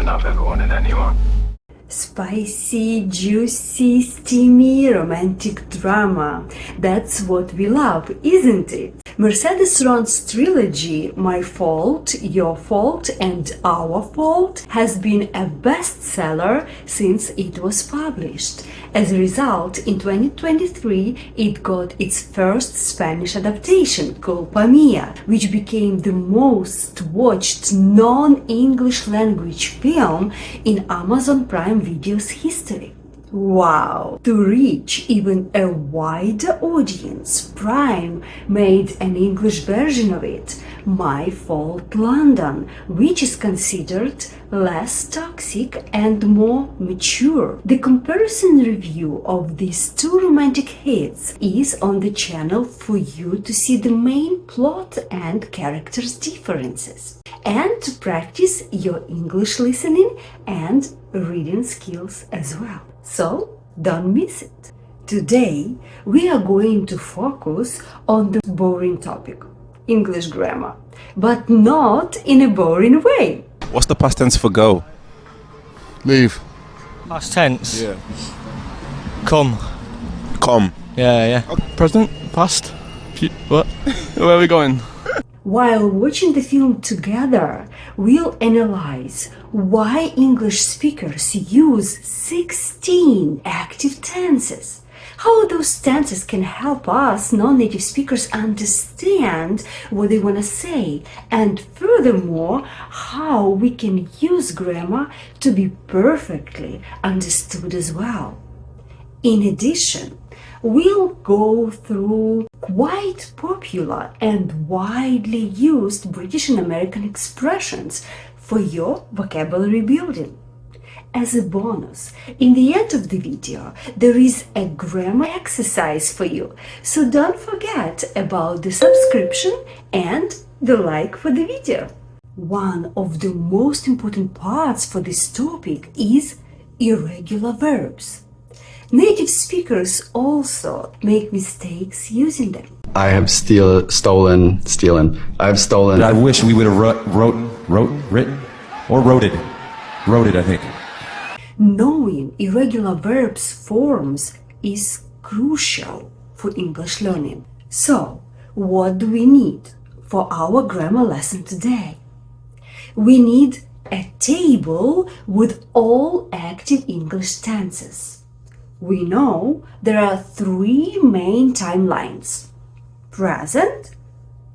than I've ever wanted anyone. Spicy, juicy, steamy, romantic drama. That's what we love, isn't it? Mercedes Ron's trilogy, My Fault, Your Fault and Our Fault, has been a bestseller since it was published. As a result, in 2023, it got its first Spanish adaptation, Culpa Mia, which became the most watched non-English language film in Amazon Prime Video's history. Wow! To reach even a wider audience, Prime made an English version of it, My Fault London, which is considered less toxic and more mature. The comparison review of these two romantic hits is on the channel for you to see the main plot and characters' differences, and to practice your English listening and reading skills as well. So, don't miss it. Today, we are going to focus on the boring topic, English grammar, but not in a boring way. What's the past tense for go? Leave. Past tense? Yeah. Come. Come. Yeah. Present? Past? What? Where are we going? While watching the film together, we'll analyze why English speakers use 16 active tenses, how those tenses can help us non-native speakers understand what they want to say, and furthermore, how we can use grammar to be perfectly understood as well. In addition, we'll go through quite popular and widely used British and American expressions for your vocabulary building. As a bonus, in the end of the video, there is a grammar exercise for you, so don't forget about the subscription and the like for the video. One of the most important parts for this topic is irregular verbs. Native speakers also make mistakes using them. I have stolen. I've stolen. I wish we would have written, I think. Knowing irregular verbs forms is crucial for English learning. So, what do we need for our grammar lesson today? We need a table with all active English tenses. We know there are three main timelines: present,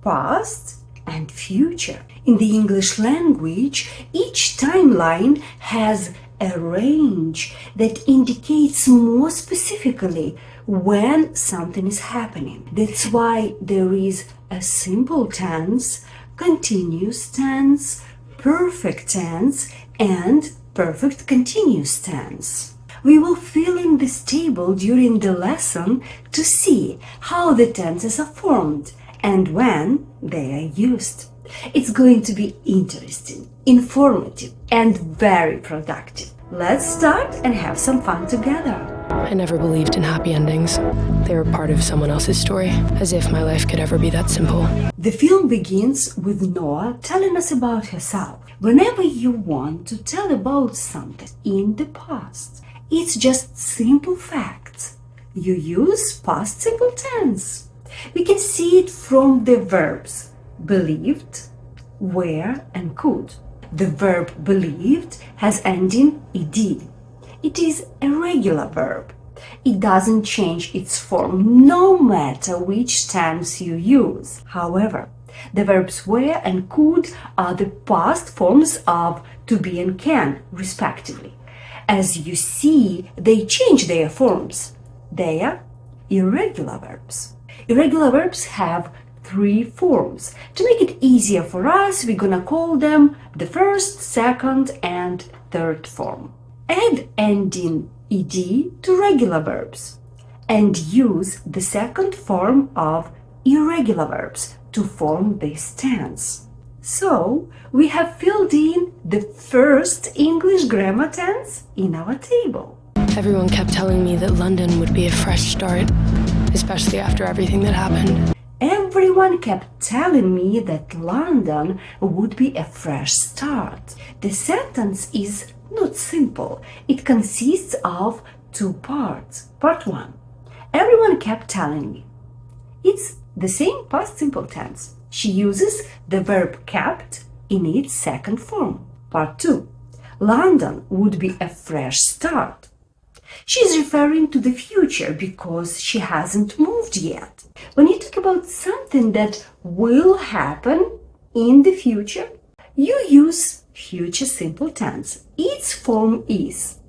past, and future. In the English language, each timeline has a range that indicates more specifically when something is happening. That's why there is a simple tense, continuous tense, perfect tense, and perfect continuous tense. We will fill in this table during the lesson to see how the tenses are formed and when they are used. It's going to be interesting, informative, and very productive. Let's start and have some fun together. I never believed in happy endings. They were part of someone else's story, as if my life could ever be that simple. The film begins with Noah telling us about herself. Whenever you want to tell about something in the past, it's just simple facts. You use past simple tense. We can see it from the verbs believed, were, and could. The verb believed has ending ed. It is a regular verb. It doesn't change its form no matter which tense you use. However, the verbs were and could are the past forms of to be and can, respectively. As you see, they change their forms. They are irregular verbs. Irregular verbs have three forms. To make it easier for us, we're gonna call them the first, second, and third form. Add ending ed to regular verbs and use the second form of irregular verbs to form this tense. So, we have filled in the first English grammar tense in our table. Everyone kept telling me that London would be a fresh start, especially after everything that happened. Everyone kept telling me that London would be a fresh start. The sentence is not simple. It consists of two parts. Part 1. Everyone kept telling me. It's the same past simple tense. She uses the verb kept in its second form. Part 2. London would be a fresh start. She's referring to the future because she hasn't moved yet. When you talk about something that will happen in the future, you use future simple tense. Its form is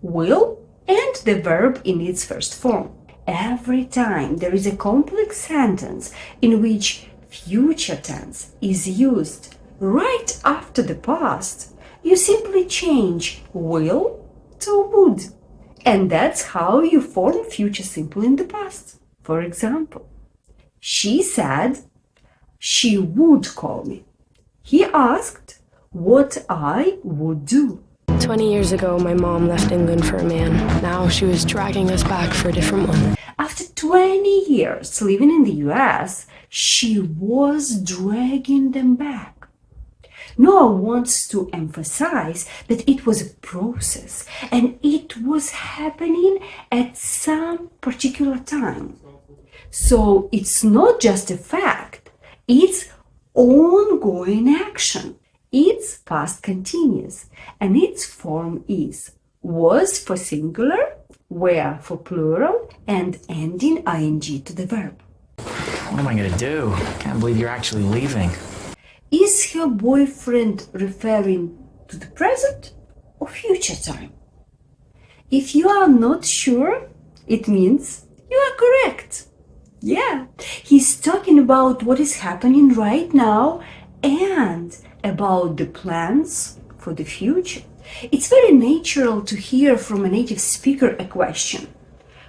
will and the verb in its first form. Every time there is a complex sentence in which future tense is used right after the past, you simply change will to would. And that's how you form future simple in the past. For example, she said she would call me. He asked what I would do. 20 years ago, my mom left England for a man. Now she was dragging us back for a different one. After 20 years living in the US, she was dragging them back. Noah wants to emphasize that it was a process and it was happening at some particular time. So it's not just a fact, it's ongoing action. Its past continuous and its form is was for singular, were for plural, and ending ing to the verb. What am I gonna do? Can't believe you're actually leaving. Is her boyfriend referring to the present or future time? If you are not sure, it means you are correct. Yeah, he's talking about what is happening right now and about the plans for the future. It's very natural to hear from a native speaker a question,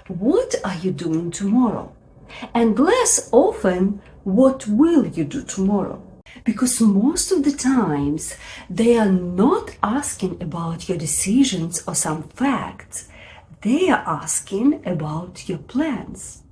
what are you doing tomorrow? And less often, what will you do tomorrow? Because most of the times they are not asking about your decisions or some facts. They are asking about your plans.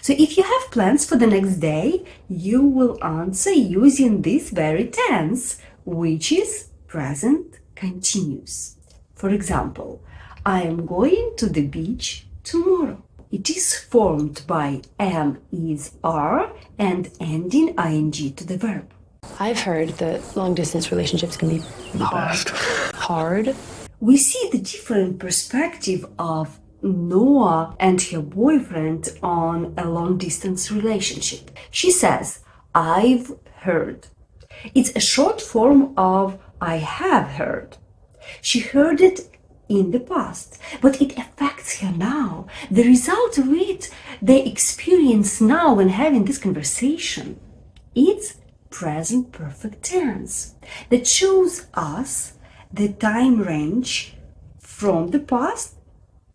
So if you have plans for the next day, you will answer using this very tense, which is present continuous. For example, I am going to the beach tomorrow. It is formed by am, is, are, and ending ing to the verb. I've heard that long-distance relationships can be hard. We see the different perspective of Noah and her boyfriend on a long-distance relationship. She says, I've heard. It's a short form of I have heard. She heard it in the past, but it affects her now. The result of it, they experience now when having this conversation. It's present perfect tense that shows us the time range from the past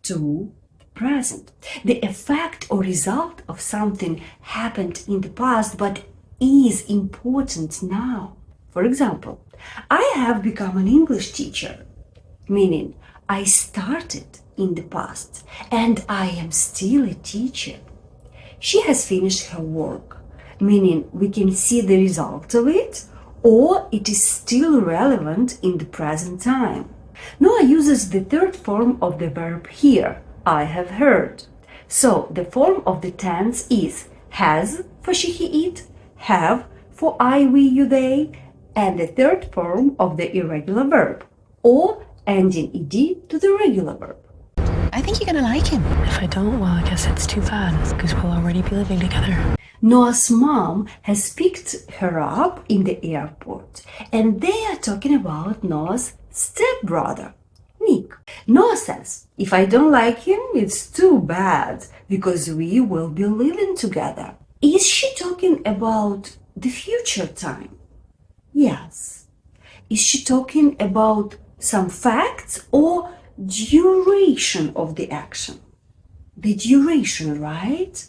to the present. The effect or result of something happened in the past but is important now. For example, I have become an English teacher, meaning I started in the past and I am still a teacher. She has finished her work, meaning we can see the result of it or it is still relevant in the present time. Noah uses the third form of the verb here, I have heard. So the form of the tense is has for she, he, it, have for I, we, you, they, and the third form of the irregular verb, or ending ed to the regular verb. I think you're gonna like him. If I don't, well, I guess it's too bad, because we'll already be living together. Noah's mom has picked her up in the airport, and they are talking about Noah's stepbrother, Nick. Noah says, if I don't like him, it's too bad, because we will be living together. Is she talking about the future time? Yes. Is she talking about some facts or duration of the action? The duration, right?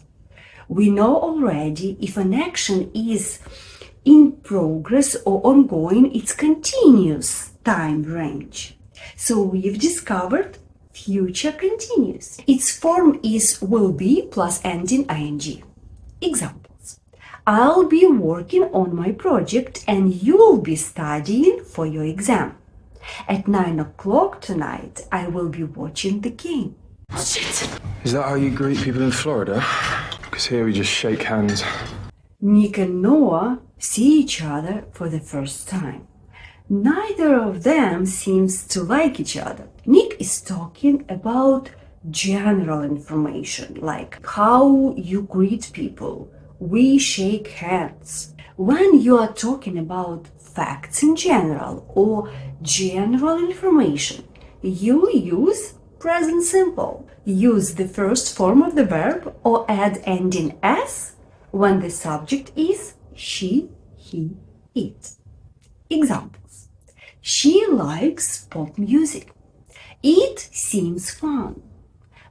We know already if an action is in progress or ongoing, it's continuous time range. So we've discovered future continuous. Its form is will be plus ending ing. Examples. I'll be working on my project and you'll be studying for your exam. At 9 o'clock tonight, I will be watching the game. Is that how you greet people in Florida? Because here we just shake hands. Nick and Noah see each other for the first time. Neither of them seems to like each other. Nick is talking about general information, like how you greet people. We shake hands. When you are talking about facts in general or general information, you use present simple. Use the first form of the verb or add ending s when the subject is she, he, it. Examples. She likes pop music. It seems fun.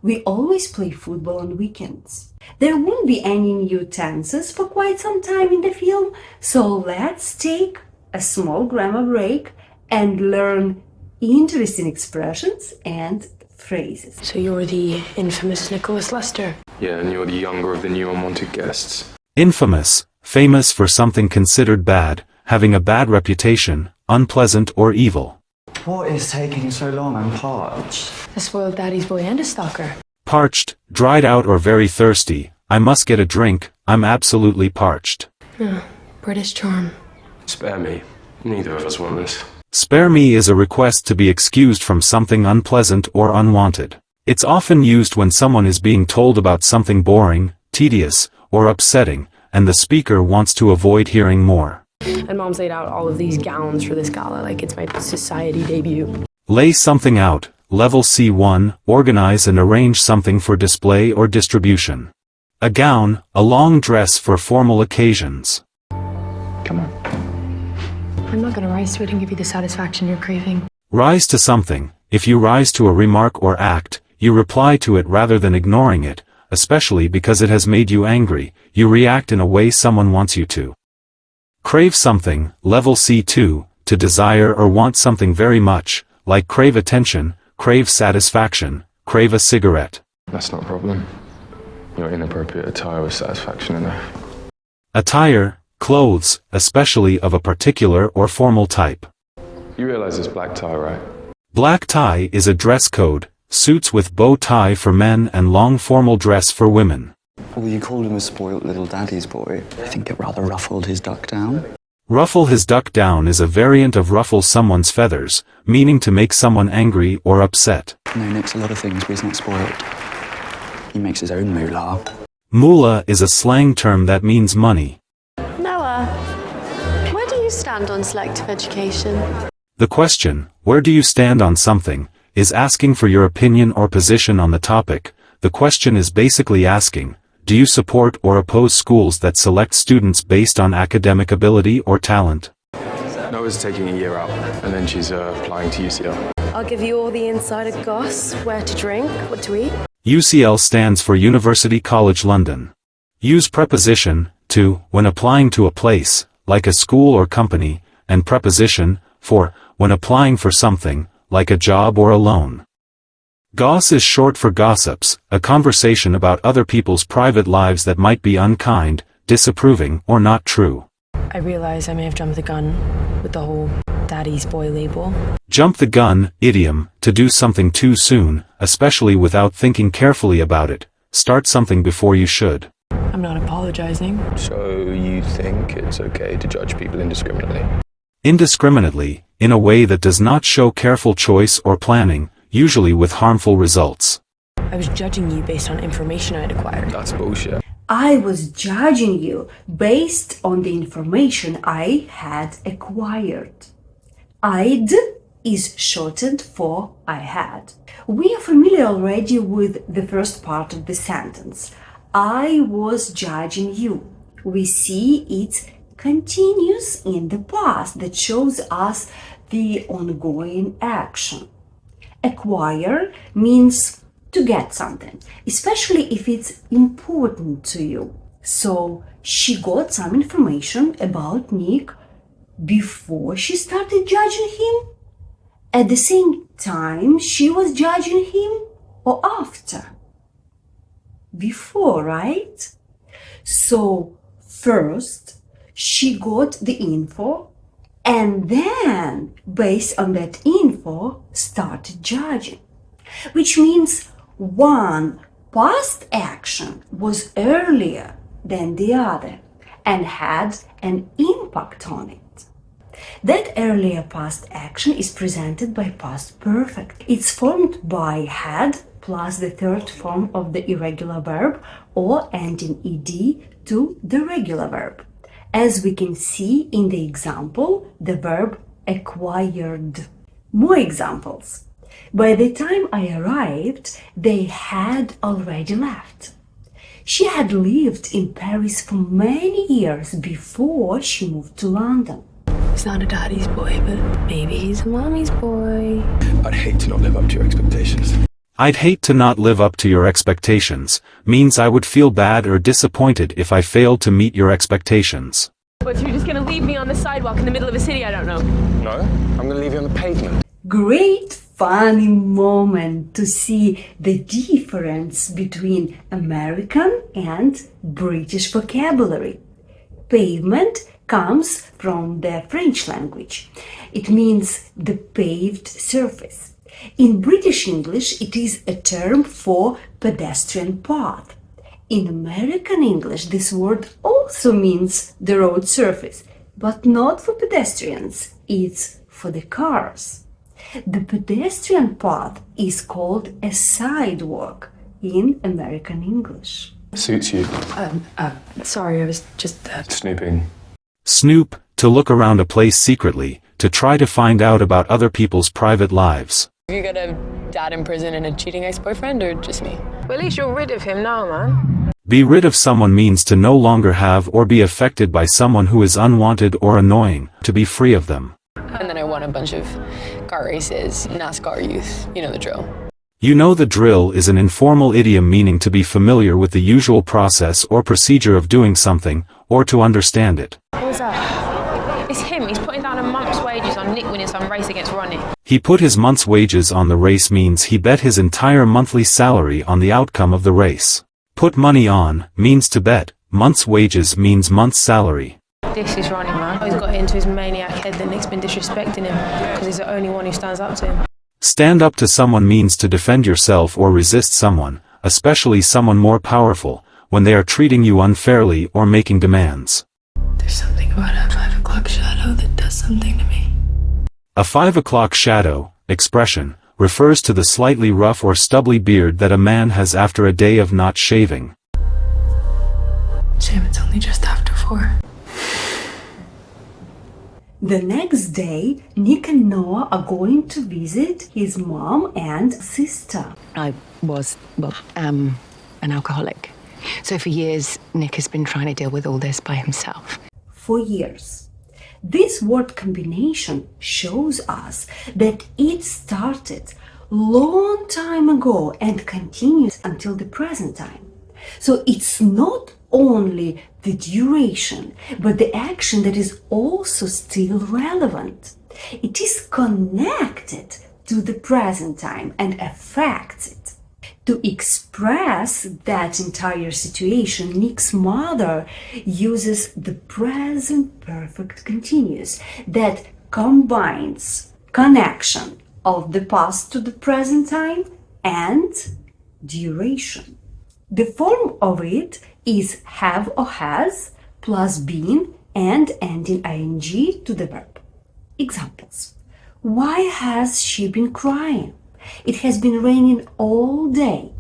We always play football on weekends. There won't be any new tenses for quite some time in the film, so let's take a small grammar break and learn interesting expressions and phrases. So you're the infamous Nicholas Lester. Yeah, and you're the younger of the new unwanted guests. Infamous, famous for something considered bad, having a bad reputation, unpleasant or evil. What is taking so long? I'm parched. A spoiled daddy's boy and a stalker. Parched, dried out or very thirsty. I must get a drink, I'm absolutely parched. British charm. Spare me. Neither of us want this. Spare me is a request to be excused from something unpleasant or unwanted. It's often used when someone is being told about something boring, tedious, or upsetting, and the speaker wants to avoid hearing more. And Mom's laid out all of these gowns for this gala like it's my society debut. Lay something out, level C1, organize and arrange something for display or distribution. A gown, a long dress for formal occasions. Come on. I'm not gonna rise to it and give you the satisfaction you're craving. Rise to something. If you rise to a remark or act, you reply to it rather than ignoring it, especially because it has made you angry, you react in a way someone wants you to. Crave something, level C2, to desire or want something very much, like crave attention, crave satisfaction, crave a cigarette. That's not a problem. Your inappropriate attire was satisfaction enough. Attire, clothes, especially of a particular or formal type. You realize it's black tie, right? Black tie is a dress code, suits with bow tie for men and long formal dress for women. Well, you called him a spoilt little daddy's boy. I think it rather ruffled his duck down. Ruffle his duck down is a variant of ruffle someone's feathers, meaning to make someone angry or upset. No, Nick's a lot of things, but he's not spoilt. He makes his own moolah. Moolah is a slang term that means money. Noah, where do you stand on selective education? The question, where do you stand on something, is asking for your opinion or position on the topic. The question is basically asking, do you support or oppose schools that select students based on academic ability or talent? Noah's taking a year out, and then she's applying to UCL. I'll give you all the inside of goss, where to drink, what to eat. UCL stands for University College London. Use preposition, to, when applying to a place, like a school or company, and preposition, for, when applying for something, like a job or a loan. Goss is short for gossips, a conversation about other people's private lives that might be unkind, disapproving, or not true. I realize I may have jumped the gun with the whole daddy's boy label. Jump the gun, idiom, to do something too soon, especially without thinking carefully about it. Start something before you should. I'm not apologizing. So you think it's okay to judge people indiscriminately? Indiscriminately, in a way that does not show careful choice or planning, usually with harmful results. I was judging you based on information I'd acquired. That's bullshit. I was judging you based on the information I had acquired. I'd is shortened for I had. We are familiar already with the first part of the sentence. I was judging you. We see it continues in the past that shows us the ongoing action. Acquire means to get something, especially if it's important to you. So she got some information about Nick before she started judging him. At the same time, she was judging him, or after? Before, right? So First, she got the info and then, based on that info, started judging. Which means one past action was earlier than the other and had an impact on it. That earlier past action is presented by past perfect. It's formed by had plus the third form of the irregular verb or ending ed to the regular verb. As we can see in the example, the verb acquired. More examples. By the time I arrived, they had already left. She had lived in Paris for many years before she moved to London. He's not a daddy's boy, but maybe he's a mommy's boy. I'd hate to not live up to your expectations. I'd hate to not live up to your expectations means I would feel bad or disappointed if I failed to meet your expectations. But you're just gonna leave me on the sidewalk in the middle of a city I don't know? No, I'm gonna leave you on the pavement. Great funny moment to see the difference between American and British vocabulary. Pavement comes from the French language. It means the paved surface. In British English, it is a term for pedestrian path. In American English, this word also means the road surface, but not for pedestrians, it's for the cars. The pedestrian path is called a sidewalk in American English. Suits you. Sorry, I was just Snooping. Snoop, to look around a place secretly, to try to find out about other people's private lives. You got a dad in prison and a cheating ex-boyfriend, or just me? Well, at least you're rid of him now, man. Be rid of someone means to no longer have or be affected by someone who is unwanted or annoying, to be free of them. And then I won a bunch of car races, NASCAR youth, you know the drill. You know the drill is an informal idiom meaning to be familiar with the usual process or procedure of doing something, or to understand it. What was that? It's him. He's putting down a month's wages on Nick winning some race against Ronnie. He put his month's wages on the race means he bet his entire monthly salary on the outcome of the race. Put money on means to bet. Month's wages means month's salary. This is Ronnie, man. He's got it into his maniac head that Nick's been disrespecting him because he's the only one who stands up to him. Stand up to someone means to defend yourself or resist someone, especially someone more powerful, when they are treating you unfairly or making demands. There's something about a 5 o'clock shadow that does something to me. A 5 o'clock shadow expression refers to the slightly rough or stubbly beard that a man has after a day of not shaving. Shame it's only just after 4. The next day, Nick and Noah are going to visit his mom and sister. I was, an alcoholic. So for years, Nick has been trying to deal with all this by himself. For years. This word combination shows us that it started long time ago and continues until the present time. So it's not only the duration, but the action that is also still relevant. It is connected to the present time and affects it. To express that entire situation, Nick's mother uses the present perfect continuous that combines connection of the past to the present time and duration. The form of it is have or has plus been and ending ing to the verb. Examples. Why has she been crying? It has been raining all day.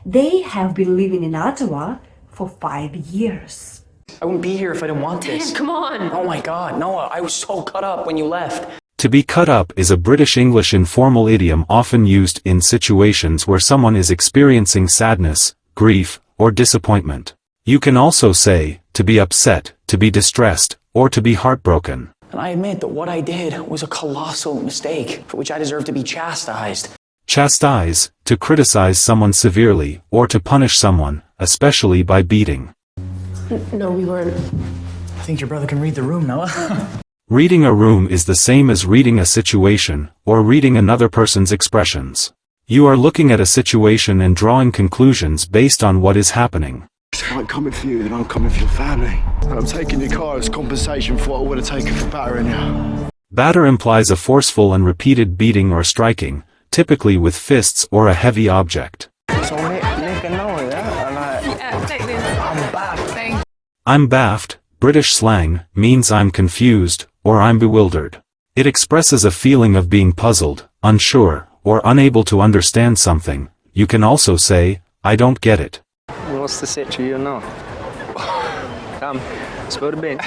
They have been living in Ottawa for 5 years. I wouldn't be here if I didn't want this. Come on! Oh my god, Noah, I was so cut up when you left. To be cut up is a British English informal idiom often used in situations where someone is experiencing sadness, grief, or disappointment. You can also say, to be upset, to be distressed, or to be heartbroken. And I admit that what I did was a colossal mistake, for which I deserve to be chastised. Chastise, to criticize someone severely, or to punish someone, especially by beating. No, we weren't. I think your brother can read the room, Noah. Reading a room is the same as reading a situation, or reading another person's expressions. You are looking at a situation and drawing conclusions based on what is happening. like coming for you, then I'm coming for your family. And I'm taking your car as compensation for what I would have taken for battering you. Batter implies a forceful and repeated beating or striking, typically with fists or a heavy object. So Nick and Noah, yeah? Yeah, take this. I'm baffed. I'm baffed, British slang, means I'm confused, or I'm bewildered. It expresses a feeling of being puzzled, unsure, or unable to understand something. You can also say, I don't get it. What's the sitch, you know? Come, spill the beans.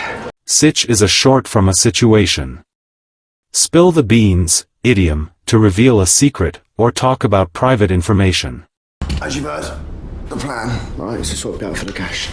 Sitch is a short from a situation. Spill the beans, idiom, to reveal a secret, or talk about private information. As you've heard, the plan, right, is to swap it out for the cash.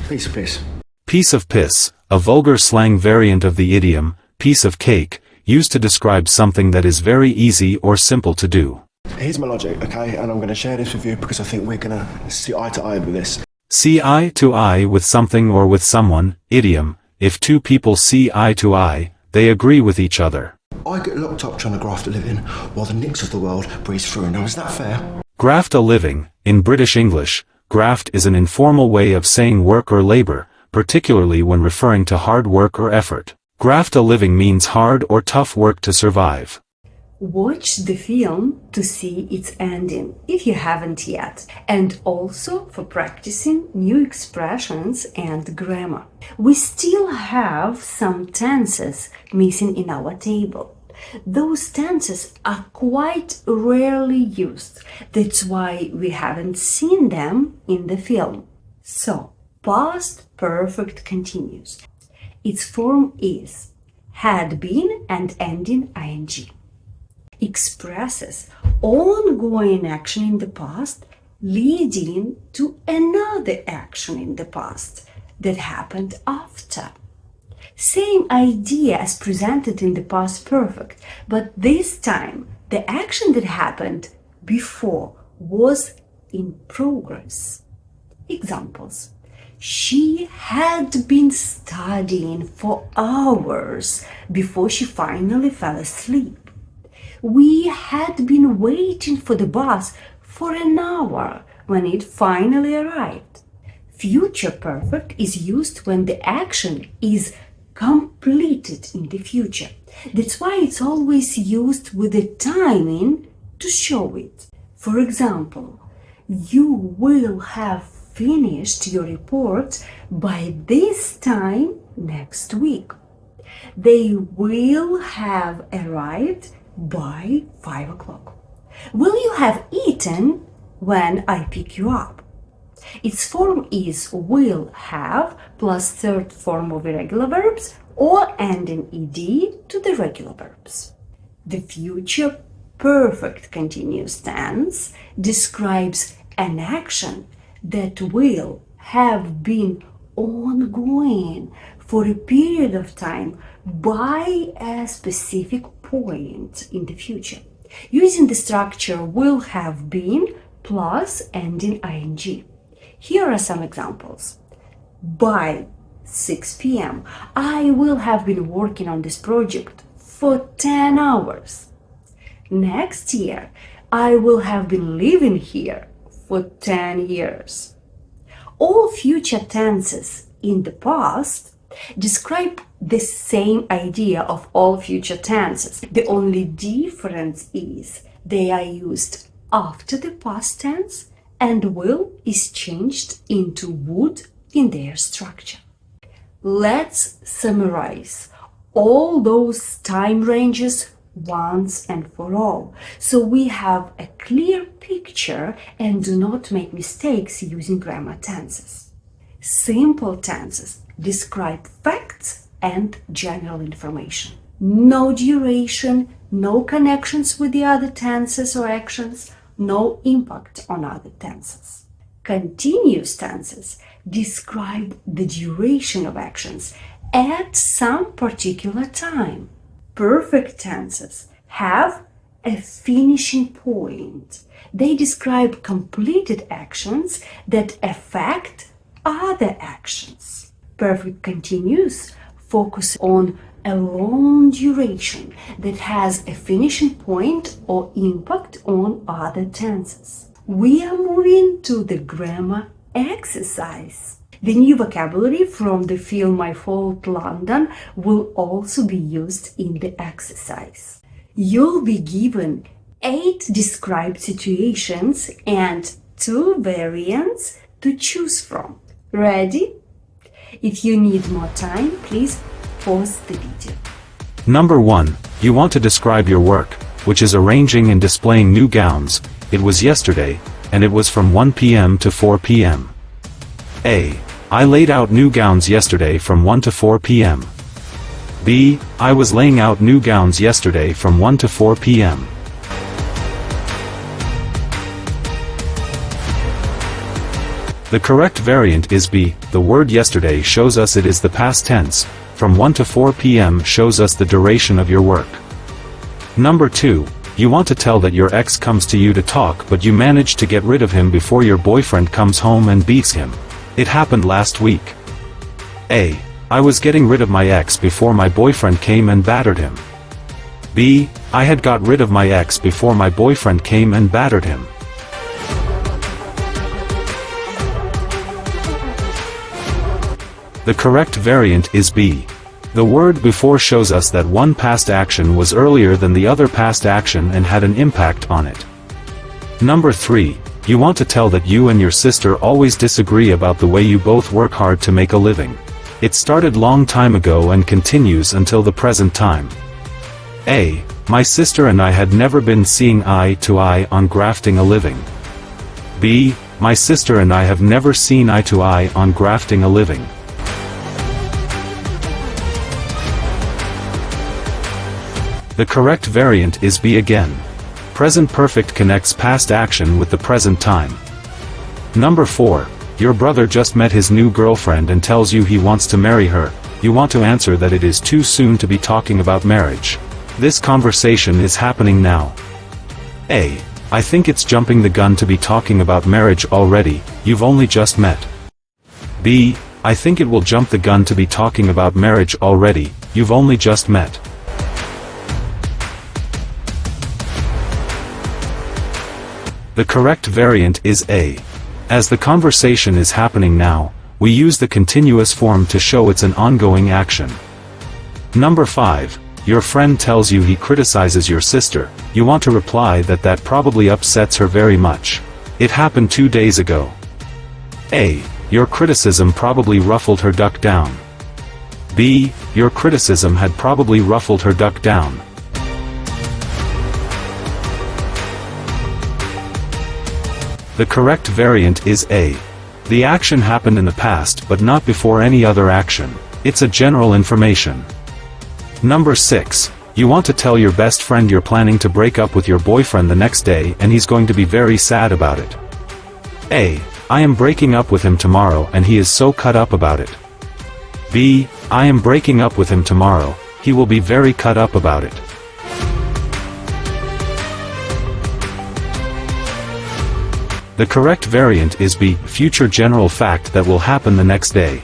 Piece of piss. Piece of piss, a vulgar slang variant of the idiom, piece of cake, used to describe something that is very easy or simple to do. Here's my logic, okay, and I'm going to share this with you because I think we're going to see eye to eye with this. See eye to eye with something or with someone, idiom, if two people see eye to eye, they agree with each other. I get locked up trying to graft a living while the Nicks of the world breeze through. Now, is that fair? Graft a living, in British English, graft is an informal way of saying work or labor, particularly when referring to hard work or effort. Graft a living means hard or tough work to survive. Watch the film to see its ending, if you haven't yet, and also for practicing new expressions and grammar. We still have some tenses missing in our table. Those tenses are quite rarely used. That's why we haven't seen them in the film. So, past perfect continuous. Its form is had been and ending ing. Expresses ongoing action in the past leading to another action in the past that happened after. Same idea as presented in the past perfect, but this time the action that happened before was in progress. Examples. She had been studying for hours before she finally fell asleep. We had been waiting for the bus for an hour when it finally arrived. Future perfect is used when the action is completed in the future. That's why it's always used with the timing to show it. For example, you will have finished your report by this time next week. They will have arrived by 5 o'clock. Will you have eaten when I pick you up? Its form is will have plus third form of irregular verbs or ending ed to the regular verbs. The future perfect continuous tense describes an action that will have been ongoing for a period of time by a specific point in the future, using the structure will have been plus ending ing. Here are some examples. By 6 p.m. I will have been working on this project for 10 hours. Next year, I will have been living here for 10 years. All future tenses in the past describe the same idea of all future tenses. The only difference is they are used after the past tense and will is changed into would in their structure. Let's summarize all those time ranges once and for all, so we have a clear picture and do not make mistakes using grammar tenses. Simple tenses describe facts and general information. No duration, no connections with the other tenses or actions, no impact on other tenses. Continuous tenses describe the duration of actions at some particular time. Perfect tenses have a finishing point. They describe completed actions that affect other actions. Perfect continuous focus on a long duration that has a finishing point or impact on other tenses. We are moving to the grammar exercise. The new vocabulary from the film My Fault London will also be used in the exercise. You'll be given 8 described situations and 2 variants to choose from. Ready? If you need more time, please pause the video. Number 1. You want to describe your work, which is arranging and displaying new gowns. It was yesterday, and it was from 1 p.m. to 4 p.m. A. I laid out new gowns yesterday from 1 to 4 p.m. B. I was laying out new gowns yesterday from 1 to 4 p.m. The correct variant is B. The word yesterday shows us it is the past tense. From 1 to 4 p.m. shows us the duration of your work. Number 2. You want to tell that your ex comes to you to talk, but you manage to get rid of him before your boyfriend comes home and beats him. It happened last week. A. I was getting rid of my ex before my boyfriend came and battered him. B. I had got rid of my ex before my boyfriend came and battered him. The correct variant is B. The word before shows us that one past action was earlier than the other past action and had an impact on it. Number 3. You want to tell that you and your sister always disagree about the way you both work hard to make a living. It started long time ago and continues until the present time. A. My sister and I had never been seeing eye to eye on grafting a living. B. My sister and I have never seen eye to eye on grafting a living. The correct variant is B again. Present perfect connects past action with the present time. Number 4. Your brother just met his new girlfriend and tells you he wants to marry her. You want to answer that it is too soon to be talking about marriage. This conversation is happening now. A. I think it's jumping the gun to be talking about marriage already, you've only just met. B. I think it will jump the gun to be talking about marriage already, you've only just met. The correct variant is A. As the conversation is happening now, we use the continuous form to show it's an ongoing action. Number 5. Your friend tells you he criticizes your sister. You want to reply that that probably upsets her very much. It happened 2 days ago. A. Your criticism probably ruffled her duck down. B. Your criticism had probably ruffled her duck down. The correct variant is A. The action happened in the past but not before any other action. It's a general information. Number 6. You want to tell your best friend you're planning to break up with your boyfriend the next day and he's going to be very sad about it. A. I am breaking up with him tomorrow and he is so cut up about it. B. I am breaking up with him tomorrow, he will be very cut up about it. The correct variant is B. Future general fact that will happen the next day.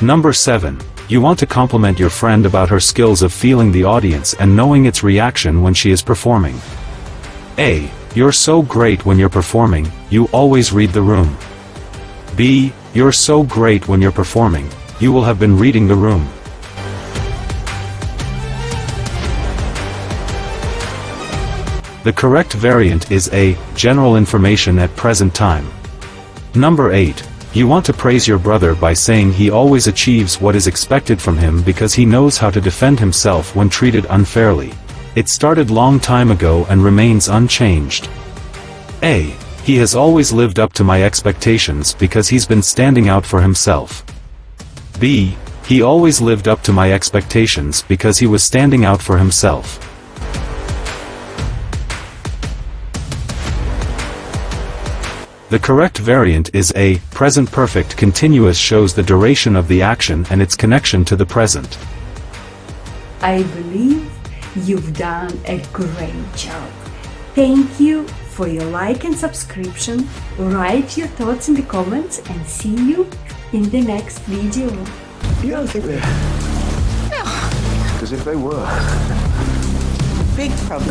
Number 7. You want to compliment your friend about her skills of feeling the audience and knowing its reaction when she is performing. A. You're so great when you're performing, you always read the room. B. You're so great when you're performing, you will have been reading the room. The correct variant is A. General information at present time. Number 8. You want to praise your brother by saying he always achieves what is expected from him because he knows how to defend himself when treated unfairly. It started long time ago and remains unchanged. A. He has always lived up to my expectations because he's been standing out for himself. B. He always lived up to my expectations because he was standing out for himself. The correct variant is A. Present perfect continuous shows the duration of the action and its connection to the present. I believe you've done a great job. Thank you for your like and subscription. Write your thoughts in the comments and see you in the next video. You don't think they're... No. Because if they were... Big problem.